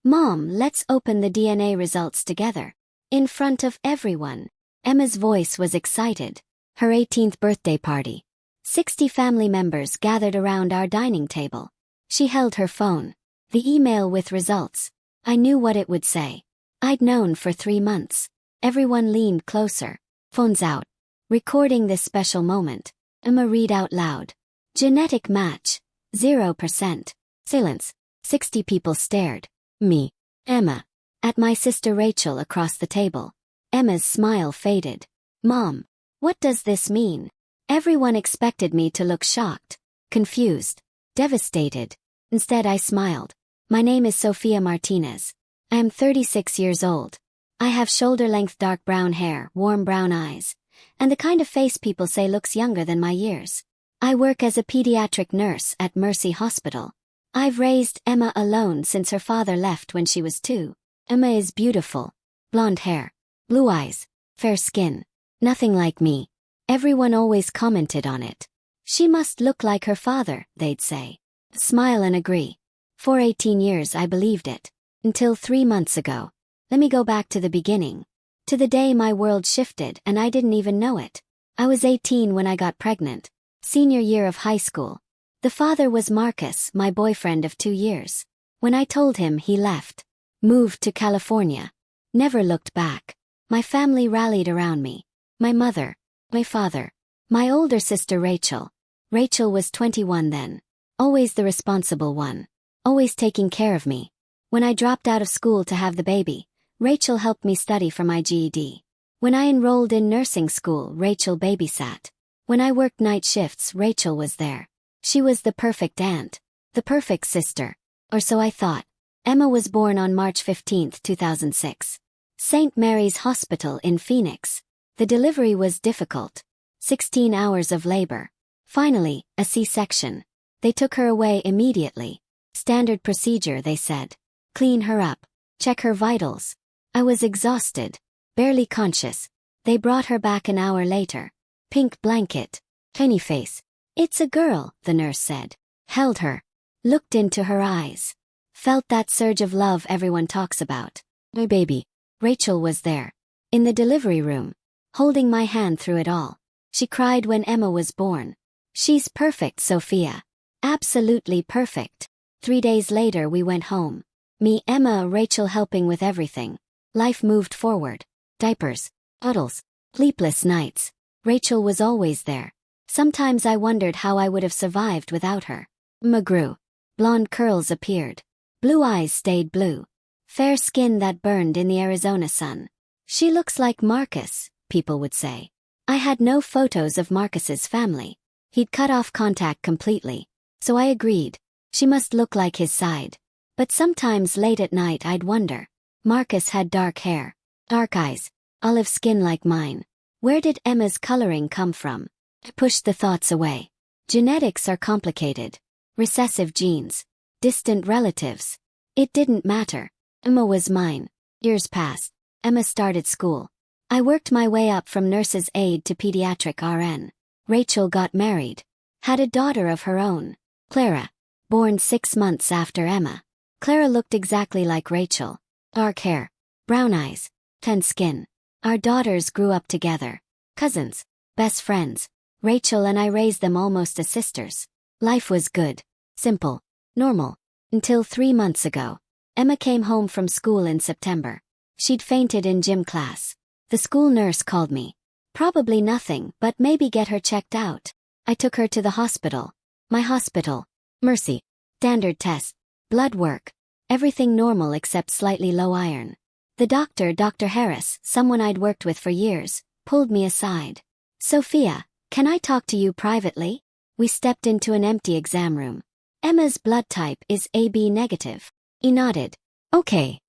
Mom, let's open the DNA results together. In front of everyone. Emma's voice was excited. Her 18th birthday party. 60 family members gathered around our dining table. She held her phone. The email with results. I knew what it would say. I'd known for 3 months. Everyone leaned closer. Phones out. Recording this special moment. Emma read out loud. Genetic match. 0%. Silence. 60 people stared. Me. Emma. At my sister Rachel across the table. Emma's smile faded. Mom. What does this mean? Everyone expected me to look shocked, confused, devastated. Instead I smiled. My name is Sofia Martinez. I am 36 years old. I have shoulder-length dark brown hair, warm brown eyes, and the kind of face people say looks younger than my years. I work as a pediatric nurse at Mercy Hospital. I've raised Emma alone since her father left when she was 2. Emma is beautiful. Blonde hair, blue eyes, fair skin. Nothing like me. Everyone always commented on it. She must look like her father, they'd say. Smile and agree. For 18 years I believed it. Until 3 months ago. Let me go back to the beginning. To the day my world shifted and I didn't even know it. I was 18 when I got pregnant. Senior year of high school. The father was Marcus, my boyfriend of 2 years. When I told him, he left. Moved to California. Never looked back. My family rallied around me. My mother. My father. My older sister Rachel. Rachel was 21 then. Always the responsible one. Always taking care of me. When I dropped out of school to have the baby, Rachel helped me study for my GED. When I enrolled in nursing school, Rachel babysat. When I worked night shifts, Rachel was there. She was the perfect aunt. The perfect sister. Or so I thought. Emma was born on March 15, 2006. St. Mary's Hospital in Phoenix. The delivery was difficult. 16 hours of labor. Finally, a C-section. They took her away immediately. Standard procedure, they said. Clean her up. Check her vitals. I was exhausted. Barely conscious. They brought her back an hour later. Pink blanket. Tiny face. It's a girl, the nurse said. Held her. Looked into her eyes. Felt that surge of love everyone talks about. My baby. Rachel was there. In the delivery room. Holding my hand through it all. She cried when Emma was born. She's perfect, Sophia. Absolutely perfect. 3 days later we went home. Me, Emma, Rachel helping with everything. Life moved forward. Diapers. Bottles. Sleepless nights. Rachel was always there. Sometimes I wondered how I would have survived without her. Emma grew. Blonde curls appeared. Blue eyes stayed blue. Fair skin that burned in the Arizona sun. She looks like Marcus, people would say. I had no photos of Marcus's family. He'd cut off contact completely. So I agreed. She must look like his side. But sometimes late at night I'd wonder. Marcus had dark hair. Dark eyes. Olive skin like mine. Where did Emma's coloring come from? I pushed the thoughts away. Genetics are complicated. Recessive genes. Distant relatives. It didn't matter. Emma was mine. Years passed. Emma started school. I worked my way up from nurse's aide to pediatric RN. Rachel got married. Had a daughter of her own. Clara. Born 6 months after Emma. Clara looked exactly like Rachel. Dark hair. Brown eyes. Tan skin. Our daughters grew up together. Cousins. Best friends. Rachel and I raised them almost as sisters. Life was good. Simple. Normal. Until 3 months ago. Emma came home from school in September. She'd fainted in gym class. The school nurse called me. Probably nothing, but maybe get her checked out. I took her to the hospital. My hospital. Mercy. Standard test. Blood work. Everything normal except slightly low iron. The doctor, Dr. Harris, someone I'd worked with for years, pulled me aside. Sophia, can I talk to you privately? We stepped into an empty exam room. Emma's blood type is AB negative. He nodded. Okay.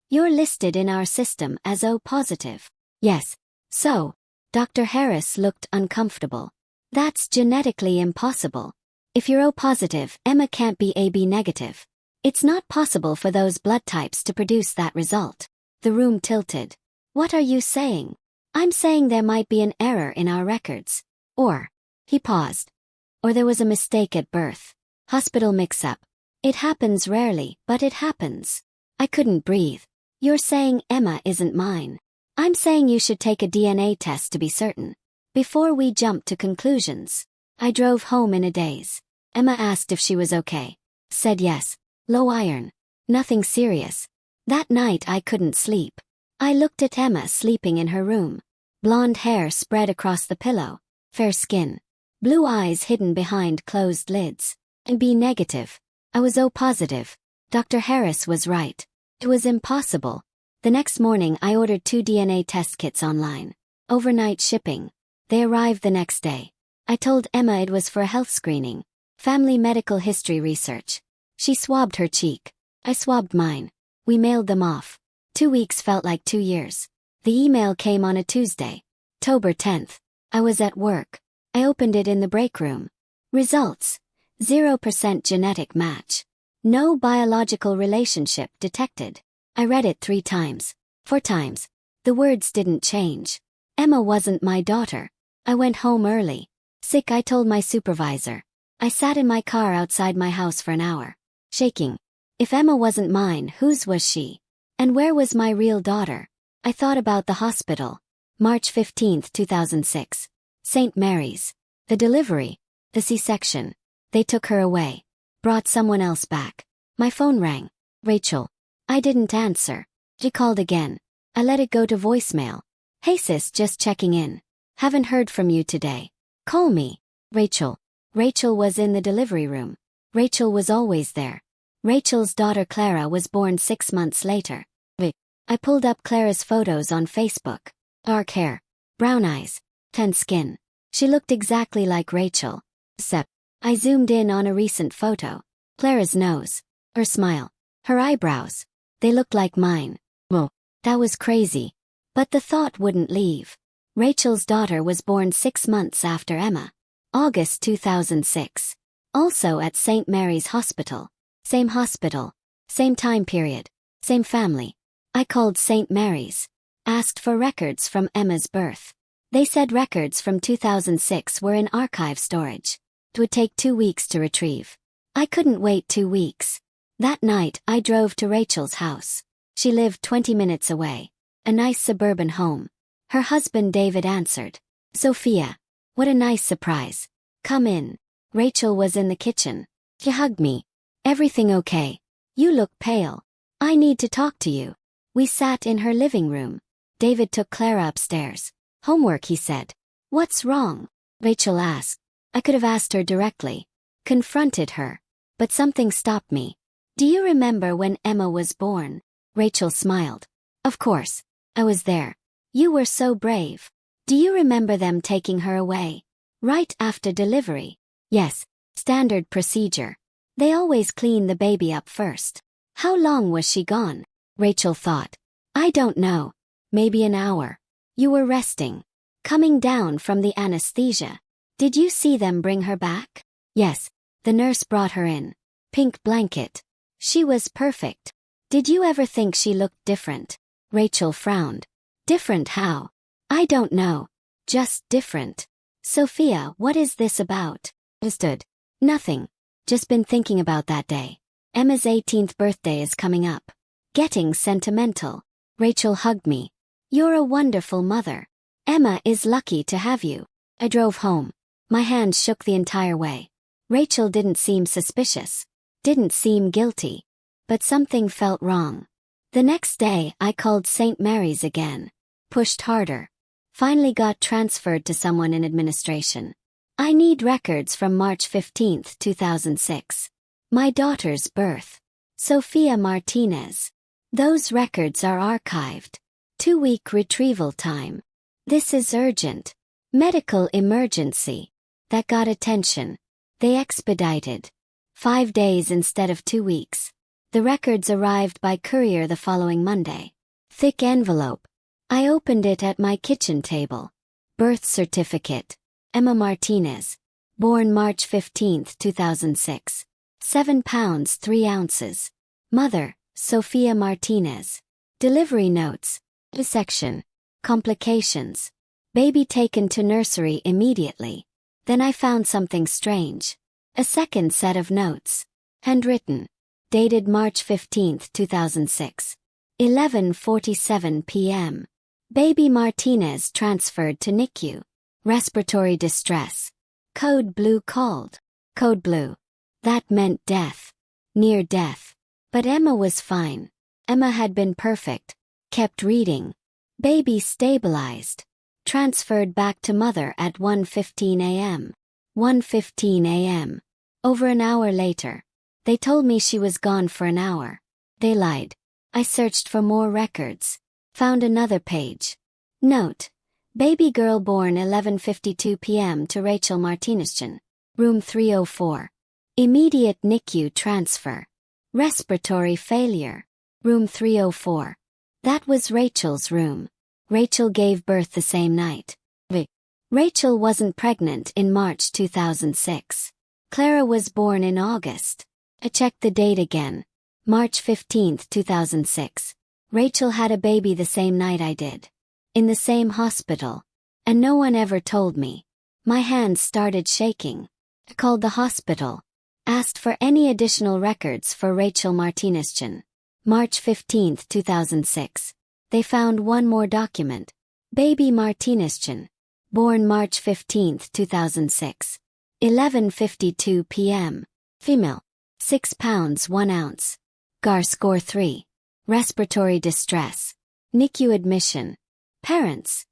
You're listed in our system as O positive. Yes. So, Dr. Harris looked uncomfortable. That's genetically impossible. If you're O positive, Emma can't be AB negative. It's not possible for those blood types to produce that result. The room tilted. What are you saying? I'm saying there might be an error in our records. Or, he paused. Or there was a mistake at birth. Hospital mix-up. It happens rarely, but it happens. I couldn't breathe. You're saying Emma isn't mine. I'm saying you should take a DNA test to be certain. Before we jumped to conclusions, I drove home in a daze. Emma asked if she was okay. Said yes. Low iron. Nothing serious. That night I couldn't sleep. I looked at Emma sleeping in her room. Blonde hair spread across the pillow. Fair skin. Blue eyes hidden behind closed lids. And B negative. I was O positive. Dr. Harris was right. It was impossible. The next morning I ordered 2 DNA test kits online. Overnight shipping. They arrived the next day. I told Emma it was for a health screening. Family medical history research. She swabbed her cheek. I swabbed mine. We mailed them off. 2 weeks felt like 2 years. The email came on a Tuesday. October 10th. I was at work. I opened it in the break room. Results. 0% genetic match. No biological relationship detected. I read it 3 times. 4 times. The words didn't change. Emma wasn't my daughter. I went home early. Sick, I told my supervisor. I sat in my car outside my house for an hour. Shaking. If Emma wasn't mine, whose was she? And where was my real daughter? I thought about the hospital. March 15, 2006. St. Mary's. The delivery. The C-section. They took her away. Brought someone else back. My phone rang. Rachel. I didn't answer. She called again. I let it go to voicemail. Hey sis, just checking in. Haven't heard from you today. Call me. Rachel. Rachel was in the delivery room. Rachel was always there. Rachel's daughter Clara was born 6 months later. I pulled up Clara's photos on Facebook. Dark hair. Brown eyes. Tan skin. She looked exactly like Rachel. Except, I zoomed in on a recent photo. Clara's nose. Her smile. Her eyebrows. They looked like mine. Whoa. That was crazy. But the thought wouldn't leave. Rachel's daughter was born 6 months after Emma. August 2006. Also at St. Mary's Hospital. Same hospital. Same time period. Same family. I called St. Mary's. Asked for records from Emma's birth. They said records from 2006 were in archive storage. It would take 2 weeks to retrieve. I couldn't wait 2 weeks. That night I drove to Rachel's house. She lived 20 minutes away. A nice suburban home. Her husband David answered. Sophia. What a nice surprise. Come in. Rachel was in the kitchen. She hugged me. Everything okay? You look pale. I need to talk to you. We sat in her living room. David took Clara upstairs. Homework, he said. What's wrong? Rachel asked. I could have asked her directly. Confronted her. But something stopped me. Do you remember when Emma was born? Rachel smiled. Of course. I was there. You were so brave. Do you remember them taking her away? Right after delivery? Yes. Standard procedure. They always clean the baby up first. How long was she gone? Rachel thought. I don't know. Maybe an hour. You were resting. Coming down from the anesthesia. Did you see them bring her back? Yes. The nurse brought her in. Pink blanket. She was perfect. Did you ever think she looked different? Rachel frowned. Different how? I don't know. Just different. Sophia, what is this about? Understood. Nothing. Just been thinking about that day. Emma's 18th birthday is coming up. Getting sentimental. Rachel hugged me. You're a wonderful mother. Emma is lucky to have you. I drove home. My hands shook the entire way. Rachel didn't seem suspicious. Didn't seem guilty. But something felt wrong. The next day I called St. Mary's again. Pushed harder. Finally got transferred to someone in administration. I need records from March 15, 2006. My daughter's birth. Sophia Martinez. Those records are archived. 2-week retrieval time. This is urgent. Medical emergency. That got attention. They expedited. 5 days instead of 2 weeks. The records arrived by courier the following Monday. Thick envelope. I opened it at my kitchen table. Birth certificate. Emma Martinez. Born March 15, 2006. 7 pounds 3 ounces. Mother, Sophia Martinez. Delivery notes. Dissection. Complications. Baby taken to nursery immediately. Then I found something strange. A second set of notes. Handwritten. Dated March 15, 2006. 11:47 p.m. Baby Martinez transferred to NICU. Respiratory distress. Code blue called. Code blue. That meant death. Near death. But Emma was fine. Emma had been perfect. Kept reading. Baby stabilized. Transferred back to mother at 1:15 a.m. 1:15 a.m. Over an hour later. They told me she was gone for an hour. They lied. I searched for more records. Found another page. Note. Baby girl born 11:52 p.m. to Rachel Martinezjan. Room 304. Immediate NICU transfer. Respiratory failure. Room 304. That was Rachel's room. Rachel gave birth the same night. Rachel wasn't pregnant in March 2006. Clara was born in August. I checked the date again. March 15, 2006. Rachel had a baby the same night I did. In the same hospital. And no one ever told me. My hands started shaking. I called the hospital. Asked for any additional records for Rachel Martinezjan. March 15, 2006. They found one more document. Baby Martinezjan. Born March 15, 2006. 11:52 p.m. Female. 6 pounds 1 ounce. GAR score 3. Respiratory distress. NICU admission. Parents.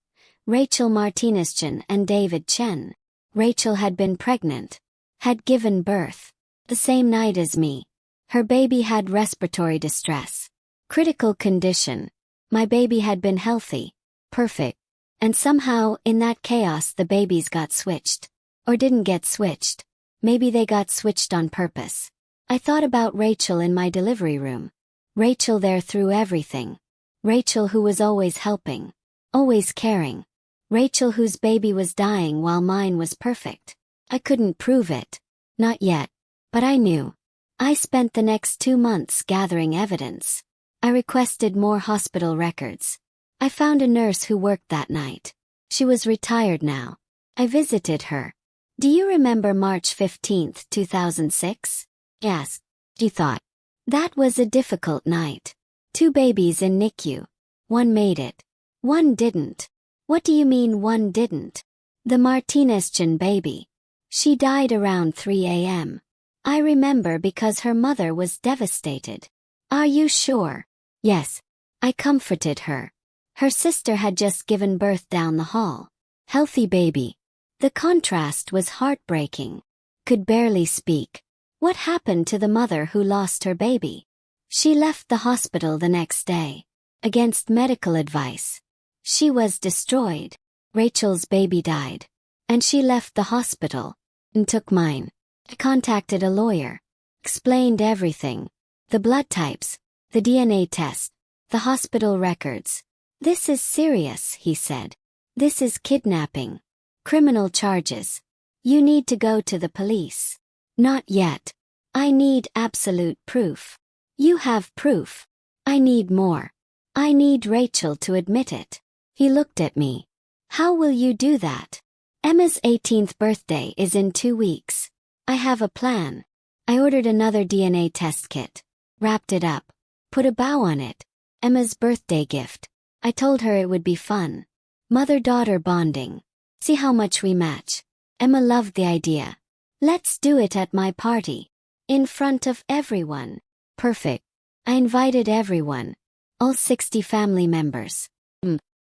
Rachel Martinezjan and David Chen. Rachel had been pregnant. Had given birth. The same night as me. Her baby had respiratory distress. Critical condition. My baby had been healthy. Perfect. And somehow, in that chaos, the babies got switched. Or didn't get switched. Maybe they got switched on purpose. I thought about Rachel in my delivery room. Rachel there through everything. Rachel who was always helping. Always caring. Rachel whose baby was dying while mine was perfect. I couldn't prove it. Not yet. But I knew. I spent the next 2 months gathering evidence. I requested more hospital records. I found a nurse who worked that night. She was retired now. I visited her. Do you remember March 15, 2006? Yes. She thought. That was a difficult night. 2 babies in NICU. One made it. One didn't. What do you mean one didn't? The Martinezjan baby. She died around 3 a.m. I remember because her mother was devastated. Are you sure? Yes. I comforted her. Her sister had just given birth down the hall. Healthy baby. The contrast was heartbreaking. Could barely speak. What happened to the mother who lost her baby? She left the hospital the next day. Against medical advice. She was destroyed. Rachel's baby died. And she left the hospital. And took mine. I contacted a lawyer. Explained everything. The blood types. The DNA test. The hospital records. This is serious, he said. This is kidnapping. Criminal charges. You need to go to the police. Not yet. I need absolute proof. You have proof. I need more. I need Rachel to admit it. He looked at me. How will you do that? Emma's 18th birthday is in 2 weeks. I have a plan. I ordered another DNA test kit. Wrapped it up. Put a bow on it. Emma's birthday gift. I told her it would be fun. Mother-daughter bonding. See how much we match. Emma loved the idea. Let's do it at my party. In front of everyone. Perfect. I invited everyone. All 60 family members.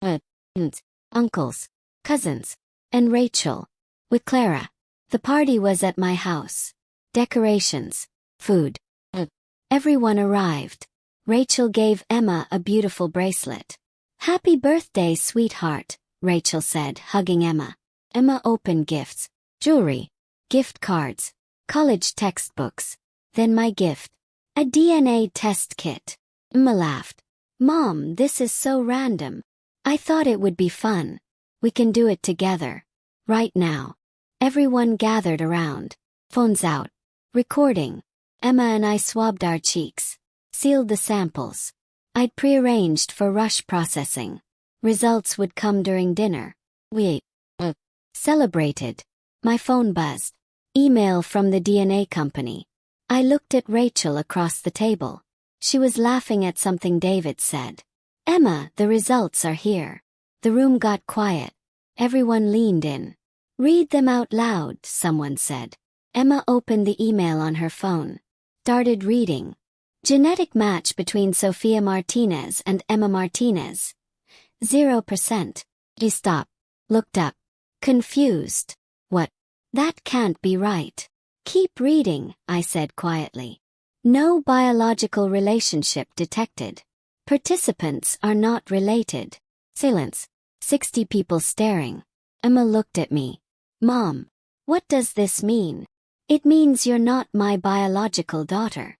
Aunts, uncles, cousins, and Rachel. With Clara. The party was at my house. Decorations. Food. Everyone arrived. Rachel gave Emma a beautiful bracelet. Happy birthday, sweetheart, Rachel said, hugging Emma. Emma opened gifts. Jewelry. Gift cards. College textbooks. Then my gift. A DNA test kit. Emma laughed. Mom, this is so random. I thought it would be fun. We can do it together. Right now. Everyone gathered around. Phones out. Recording. Emma and I swabbed our cheeks. Sealed the samples. I'd prearranged for rush processing. Results would come during dinner. We celebrated. My phone buzzed. Email from the DNA company. I looked at Rachel across the table. She was laughing at something David said. Emma, the results are here. The room got quiet. Everyone leaned in. Read them out loud, someone said. Emma opened the email on her phone. Started reading. Genetic match between Sofia Martinez and Emma Martinez. 0%. She stopped. Looked up. Confused. What? That can't be right. Keep reading, I said quietly. No biological relationship detected. Participants are not related. Silence. 60 people staring. Emma looked at me. Mom, what does this mean? It means you're not my biological daughter.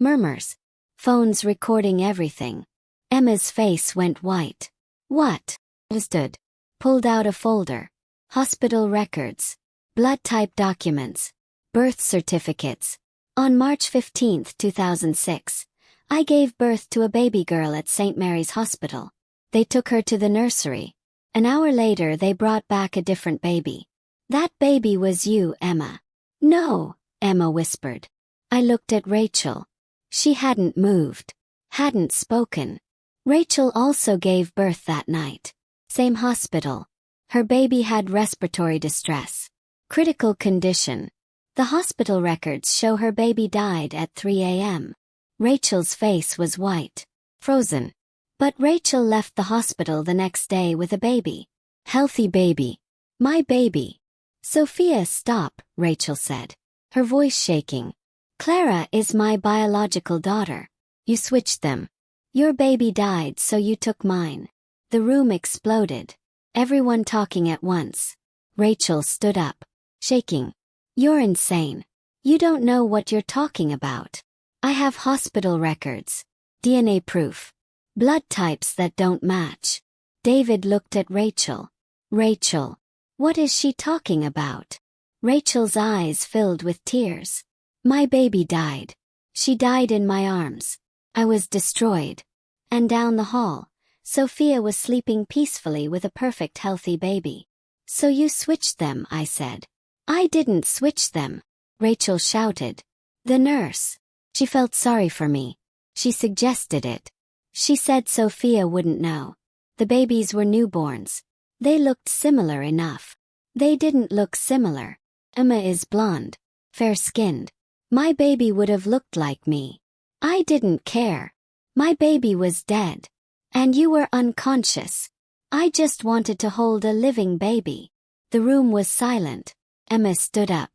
Murmurs. Phones recording everything. Emma's face went white. What? Stood. Pulled out a folder. Hospital records. Blood type documents. Birth certificates. On March 15, 2006, I gave birth to a baby girl at St. Mary's Hospital. They took her to the nursery. An hour later they brought back a different baby. That baby was you, Emma. No, Emma whispered. I looked at Rachel. She hadn't moved. Hadn't spoken. Rachel also gave birth that night. Same hospital. Her baby had respiratory distress. Critical condition. The hospital records show her baby died at 3 a.m. Rachel's face was white. Frozen. But Rachel left the hospital the next day with a baby. Healthy baby. My baby. Sophia, stop, Rachel said. Her voice shaking. Clara is my biological daughter. You switched them. Your baby died, so you took mine. The room exploded. Everyone talking at once. Rachel stood up. Shaking. You're insane. You don't know what you're talking about. I have hospital records. DNA proof. Blood types that don't match. David looked at Rachel. Rachel. What is she talking about? Rachel's eyes filled with tears. My baby died. She died in my arms. I was destroyed. And down the hall, Sophia was sleeping peacefully with a perfect healthy baby. So you switched them, I said. I didn't switch them. Rachel shouted. The nurse. She felt sorry for me. She suggested it. She said Sophia wouldn't know. The babies were newborns. They looked similar enough. They didn't look similar. Emma is blonde. Fair-skinned. My baby would have looked like me. I didn't care. My baby was dead. And you were unconscious. I just wanted to hold a living baby. The room was silent. Emma stood up.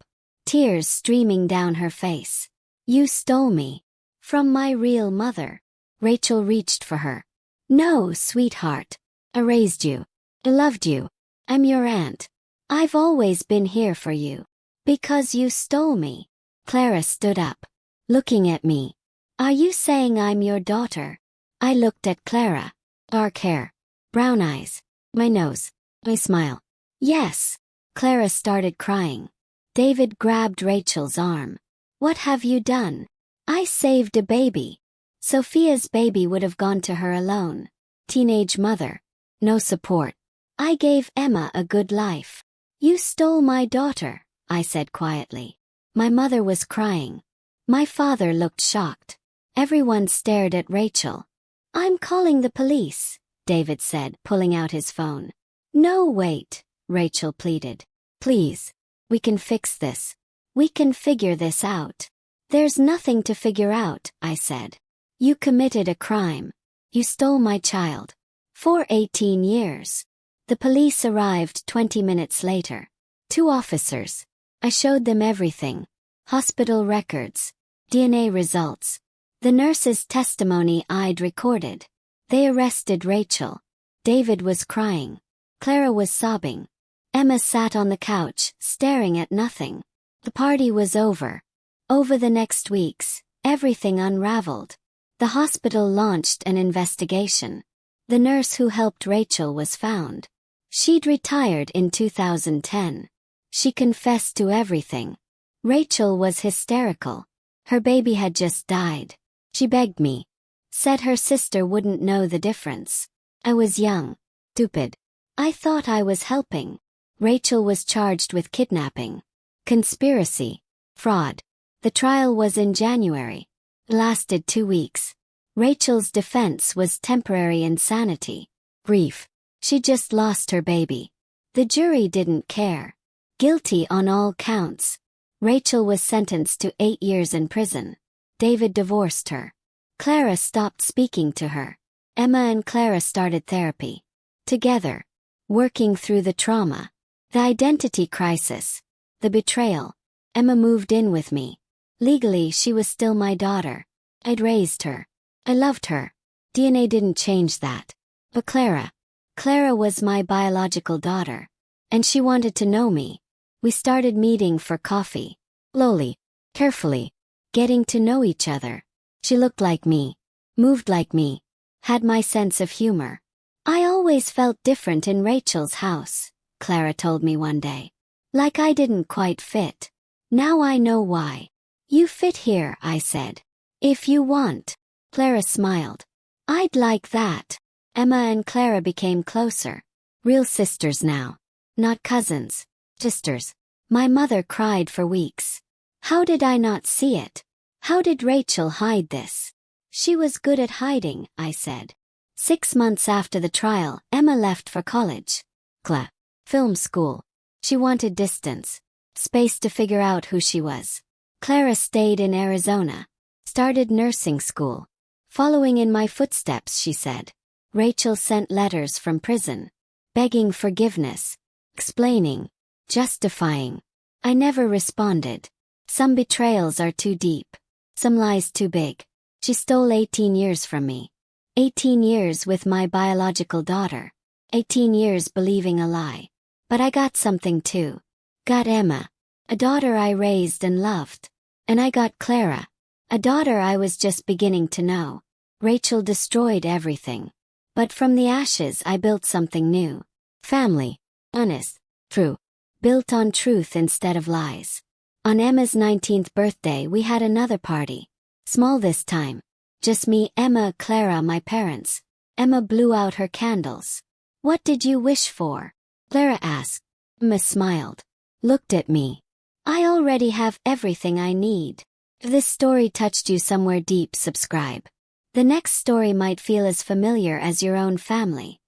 Tears streaming down her face. You stole me. From my real mother. Rachel reached for her. No, sweetheart. I raised you. I loved you. I'm your aunt. I've always been here for you. Because you stole me. Clara stood up. Looking at me. Are you saying I'm your daughter? I looked at Clara. Dark hair. Brown eyes. My nose. My smile. Yes. Clara started crying. David grabbed Rachel's arm. What have you done? I saved a baby. Sophia's baby would have gone to her alone. Teenage mother. No support. I gave Emma a good life. You stole my daughter, I said quietly. My mother was crying. My father looked shocked. Everyone stared at Rachel. I'm calling the police, David said, pulling out his phone. No, wait, Rachel pleaded. Please. We can fix this. We can figure this out. There's nothing to figure out, I said. You committed a crime. You stole my child. For 18 years. The police arrived 20 minutes later. 2 officers. I showed them everything. Hospital records. DNA results. The nurse's testimony I'd recorded. They arrested Rachel. David was crying. Clara was sobbing. Emma sat on the couch, staring at nothing. The party was over. Over the next weeks, everything unraveled. The hospital launched an investigation. The nurse who helped Rachel was found. She'd retired in 2010. She confessed to everything. Rachel was hysterical. Her baby had just died. She begged me. Said her sister wouldn't know the difference. I was young. Stupid. I thought I was helping. Rachel was charged with kidnapping. Conspiracy. Fraud. The trial was in January. It lasted 2 weeks. Rachel's defense was temporary insanity. Brief. She just lost her baby. The jury didn't care. Guilty on all counts. Rachel was sentenced to 8 years in prison. David divorced her. Clara stopped speaking to her. Emma and Clara started therapy. Together. Working through the trauma. The identity crisis. The betrayal. Emma moved in with me. Legally, she was still my daughter. I'd raised her. I loved her. DNA didn't change that. But Clara was my biological daughter. And she wanted to know me. We started meeting for coffee. Slowly. Carefully. Getting to know each other. She looked like me. Moved like me. Had my sense of humor. I always felt different in Rachel's house, Clara told me one day. Like I didn't quite fit. Now I know why. You fit here, I said. If you want. Clara smiled. I'd like that. Emma and Clara became closer. Real sisters now. Not cousins. Sisters. My mother cried for weeks. How did I not see it? How did Rachel hide this? She was good at hiding, I said. 6 months after the trial, Emma left for college. Film school. She wanted distance. Space to figure out who she was. Clara stayed in Arizona. Started nursing school. Following in my footsteps, she said. Rachel sent letters from prison. Begging forgiveness. Explaining. Justifying. I never responded. Some betrayals are too deep. Some lies too big. She stole 18 years from me. 18 years with my biological daughter. 18 years believing a lie. But I got something too. Got Emma. A daughter I raised and loved. And I got Clara. A daughter I was just beginning to know. Rachel destroyed everything. But from the ashes I built something new. Family. Honest. True. Built on truth instead of lies. On Emma's 19th birthday we had another party. Small this time. Just me, Emma, Clara, my parents. Emma blew out her candles. What did you wish for? Clara asked. Emma smiled. Looked at me. I already have everything I need. If this story touched you somewhere deep, subscribe. The next story might feel as familiar as your own family.